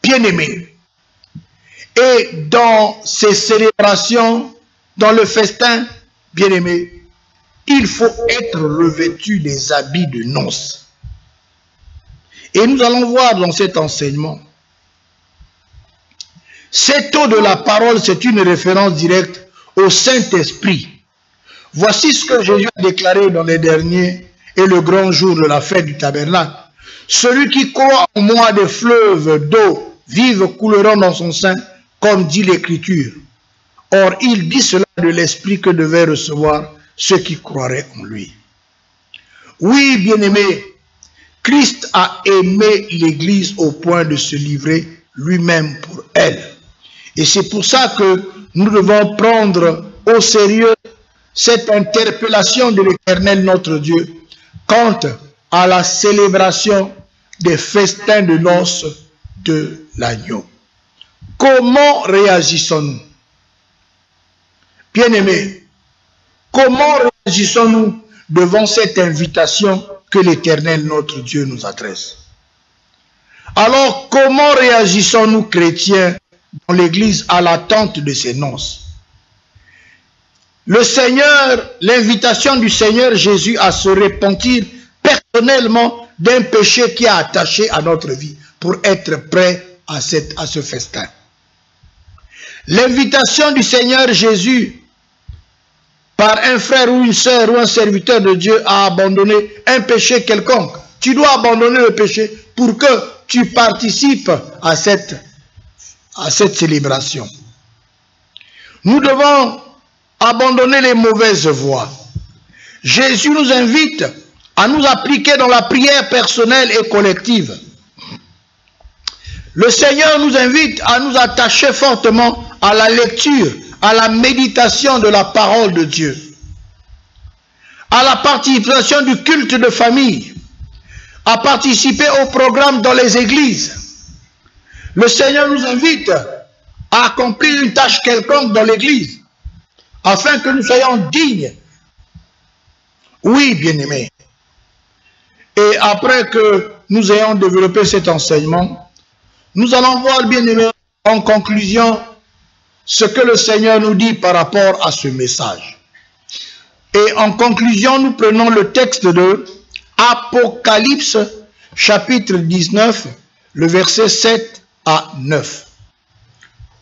Bien-aimés, et dans ces célébrations, dans le festin, bien-aimés, il faut être revêtu des habits de noces. Et nous allons voir dans cet enseignement, cette eau de la parole, c'est une référence directe au Saint-Esprit. Voici ce que Jésus a déclaré dans les derniers et le grand jour de la fête du tabernacle. Celui qui croit en moi, des fleuves d'eau vive couleront dans son sein, comme dit l'Écriture. Or, il dit cela de l'Esprit que devaient recevoir ceux qui croiraient en lui. Oui, bien-aimés, Christ a aimé l'Église au point de se livrer lui-même pour elle. Et c'est pour ça que nous devons prendre au sérieux cette interpellation de l'Éternel notre Dieu quant à la célébration des festins de noces de l'agneau. Comment réagissons-nous? Bien-aimés, comment réagissons-nous devant cette invitation que l'Éternel notre Dieu nous adresse? Alors, comment réagissons-nous chrétiens dans l'Église à l'attente de ces noces? Le Seigneur, l'invitation du Seigneur Jésus à se repentir personnellement d'un péché qui a attaché à notre vie pour être prêt à ce festin. L'invitation du Seigneur Jésus par un frère ou une sœur ou un serviteur de Dieu à abandonner un péché quelconque. Tu dois abandonner le péché pour que tu participes à cette célébration. Nous devons abandonner les mauvaises voies. Jésus nous invite à nous appliquer dans la prière personnelle et collective. Le Seigneur nous invite à nous attacher fortement à la lecture, à la méditation de la parole de Dieu, à la participation du culte de famille, à participer au programme dans les églises. Le Seigneur nous invite à accomplir une tâche quelconque dans l'église, afin que nous soyons dignes. Oui, bien-aimés. Et après que nous ayons développé cet enseignement, nous allons voir, bien-aimés, en conclusion, ce que le Seigneur nous dit par rapport à ce message. Et en conclusion, nous prenons le texte de Apocalypse, chapitre 19, le verset 7 à 9.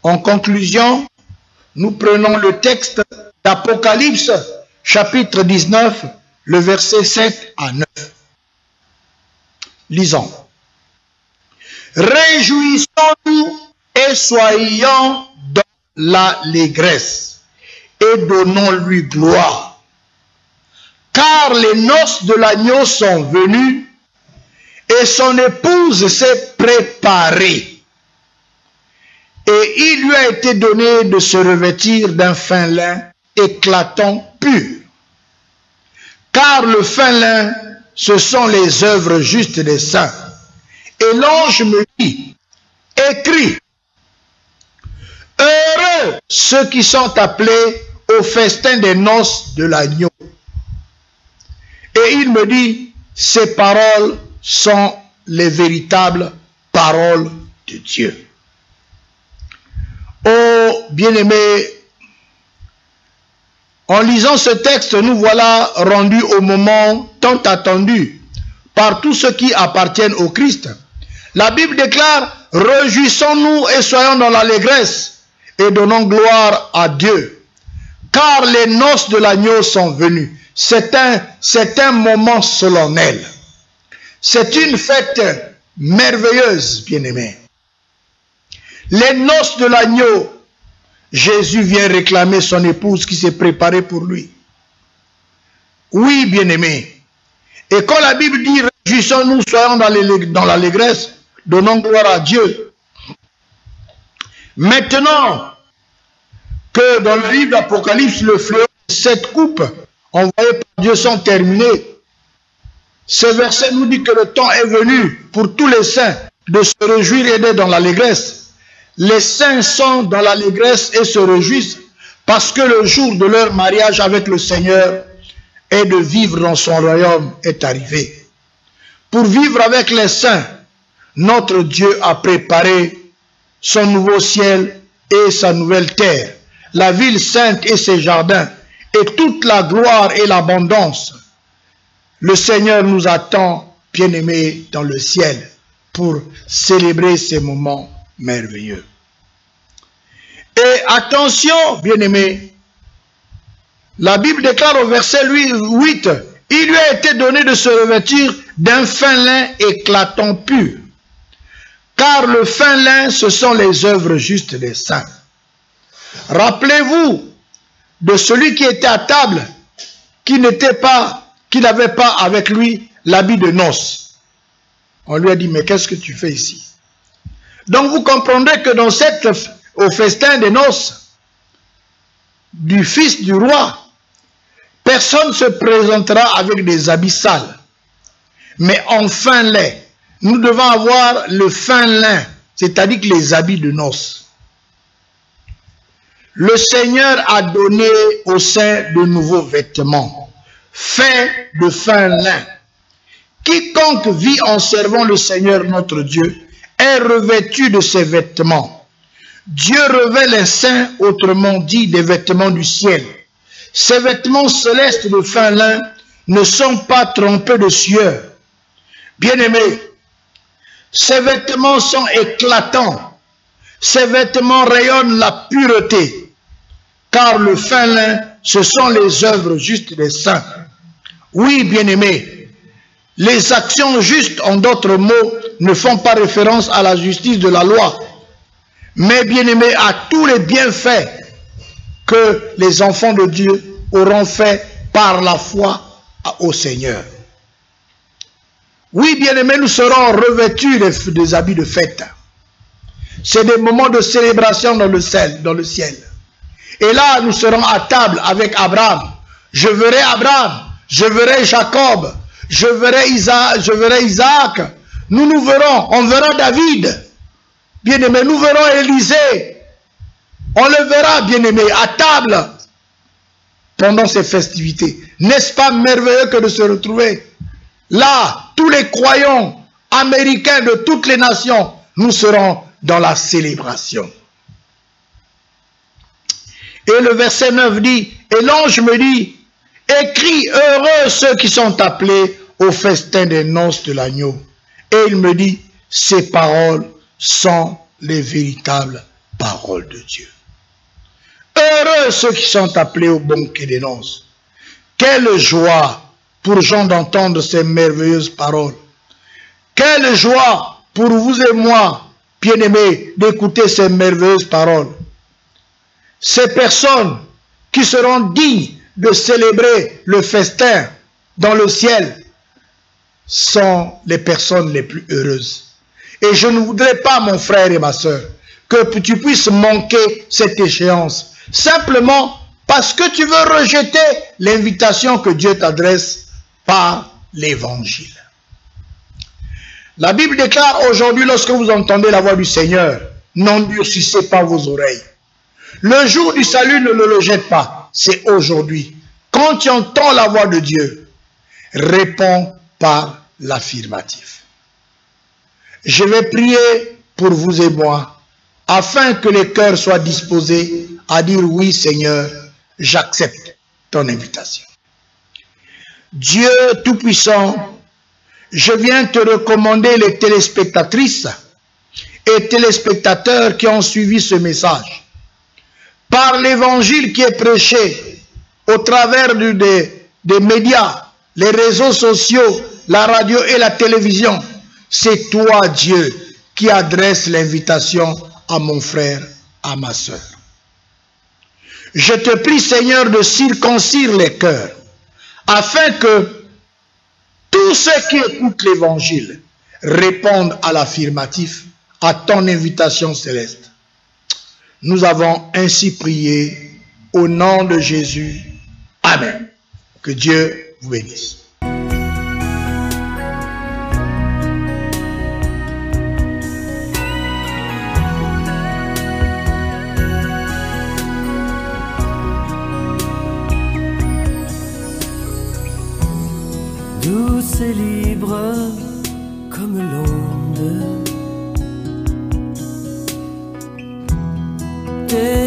En conclusion, nous prenons le texte d'Apocalypse, chapitre 19, le verset 7 à 9. Lisons. Réjouissons-nous et soyons dans l'allégresse et donnons-lui gloire. Car les noces de l'agneau sont venues et son épouse s'est préparée. Et il lui a été donné de se revêtir d'un fin lin éclatant pur. Car le fin lin, ce sont les œuvres justes des saints. Et l'ange me dit, écris, heureux ceux qui sont appelés au festin des noces de l'agneau. Et il me dit, ces paroles sont les véritables paroles de Dieu. Oh, bien-aimés, en lisant ce texte, nous voilà rendus au moment tant attendu par tous ceux qui appartiennent au Christ. La Bible déclare, réjouissons-nous et soyons dans l'allégresse et donnons gloire à Dieu. Car les noces de l'agneau sont venues. C'est un moment solennel. C'est une fête merveilleuse, bien-aimés. Les noces de l'agneau, Jésus vient réclamer son épouse qui s'est préparée pour lui. Oui, bien-aimés. Et quand la Bible dit réjouissons-nous, soyons dans l'allégresse, donnons gloire à Dieu. Maintenant que dans le livre d'Apocalypse, le fleuve, cette coupe envoyée par Dieu sont terminées, Ce verset nous dit que le temps est venu pour tous les saints de se réjouir et d'être dans l'allégresse. Les saints sont dans l'allégresse et se réjouissent parce que le jour de leur mariage avec le Seigneur et de vivre dans son royaume est arrivé. Pour vivre avec les saints, notre Dieu a préparé son nouveau ciel et sa nouvelle terre, la ville sainte et ses jardins, et toute la gloire et l'abondance. Le Seigneur nous attend, bien-aimés, dans le ciel pour célébrer ces moments merveilleux. Et attention, bien-aimés, la Bible déclare au verset 8, « Il lui a été donné de se revêtir d'un fin lin éclatant pur, car le fin lin, ce sont les œuvres justes des saints. » Rappelez-vous de celui qui était à table, qui n'avait pas avec lui l'habit de noces. On lui a dit, mais qu'est-ce que tu fais ici? Donc vous comprendrez que au festin des noces du fils du roi, personne ne se présentera avec des habits sales. Mais en fin lin, nous devons avoir le fin lin, c'est-à-dire que les habits de noces. Le Seigneur a donné aux saints de nouveaux vêtements, faits de fin lin. Quiconque vit en servant le Seigneur notre Dieu est revêtu de ses vêtements. Dieu revêt les saints, autrement dit des vêtements du ciel. Ces vêtements célestes de fin lin ne sont pas trempés de sueur. Bien-aimés, ces vêtements sont éclatants. Ces vêtements rayonnent la pureté. Car le fin lin, ce sont les œuvres justes des saints. Oui, bien-aimés, les actions justes, en d'autres mots, ne font pas référence à la justice de la loi, mais, bien-aimés, à tous les bienfaits que les enfants de Dieu auront fait par la foi au Seigneur. Oui, bien-aimés, nous serons revêtus des habits de fête. C'est des moments de célébration dans le ciel. Et là, nous serons à table avec Abraham. Je verrai Abraham, je verrai Jacob, je verrai Isaac. Nous verrons, on verra David. Bien-aimé, nous verrons Élisée. On le verra, bien-aimé, à table pendant ces festivités. N'est-ce pas merveilleux que de se retrouver là, tous les croyants américains de toutes les nations, nous serons dans la célébration. Et le verset 9 dit, et l'ange me dit, écris, heureux ceux qui sont appelés au festin des noces de l'agneau. Et il me dit, ces paroles sont les véritables paroles de Dieu. Heureux ceux qui sont appelés au banquet des noces. Quelle joie pour Jean d'entendre ces merveilleuses paroles. Quelle joie pour vous et moi, bien-aimés, d'écouter ces merveilleuses paroles. Ces personnes qui seront dignes de célébrer le festin dans le ciel sont les personnes les plus heureuses. Et je ne voudrais pas, mon frère et ma soeur, que tu puisses manquer cette échéance, simplement parce que tu veux rejeter l'invitation que Dieu t'adresse par l'évangile. La Bible déclare aujourd'hui, lorsque vous entendez la voix du Seigneur, n'endurcissez pas vos oreilles. Le jour du salut, ne le rejette pas, c'est aujourd'hui. Quand tu entends la voix de Dieu, réponds par l'affirmatif. Je vais prier pour vous et moi, afin que les cœurs soient disposés à dire oui Seigneur, j'accepte ton invitation. Dieu Tout-Puissant, je viens te recommander les téléspectatrices et téléspectateurs qui ont suivi ce message. Par l'évangile qui est prêché au travers des médias, les réseaux sociaux, la radio et la télévision, c'est toi, Dieu, qui adresse l'invitation à mon frère, à ma soeur. Je te prie, Seigneur, de circoncire les cœurs, afin que tous ceux qui écoutent l'évangile répondent à l'affirmatif, à ton invitation céleste. Nous avons ainsi prié au nom de Jésus. Amen. Que Dieu vous bénisse. Tous est libre comme l'onde. Tes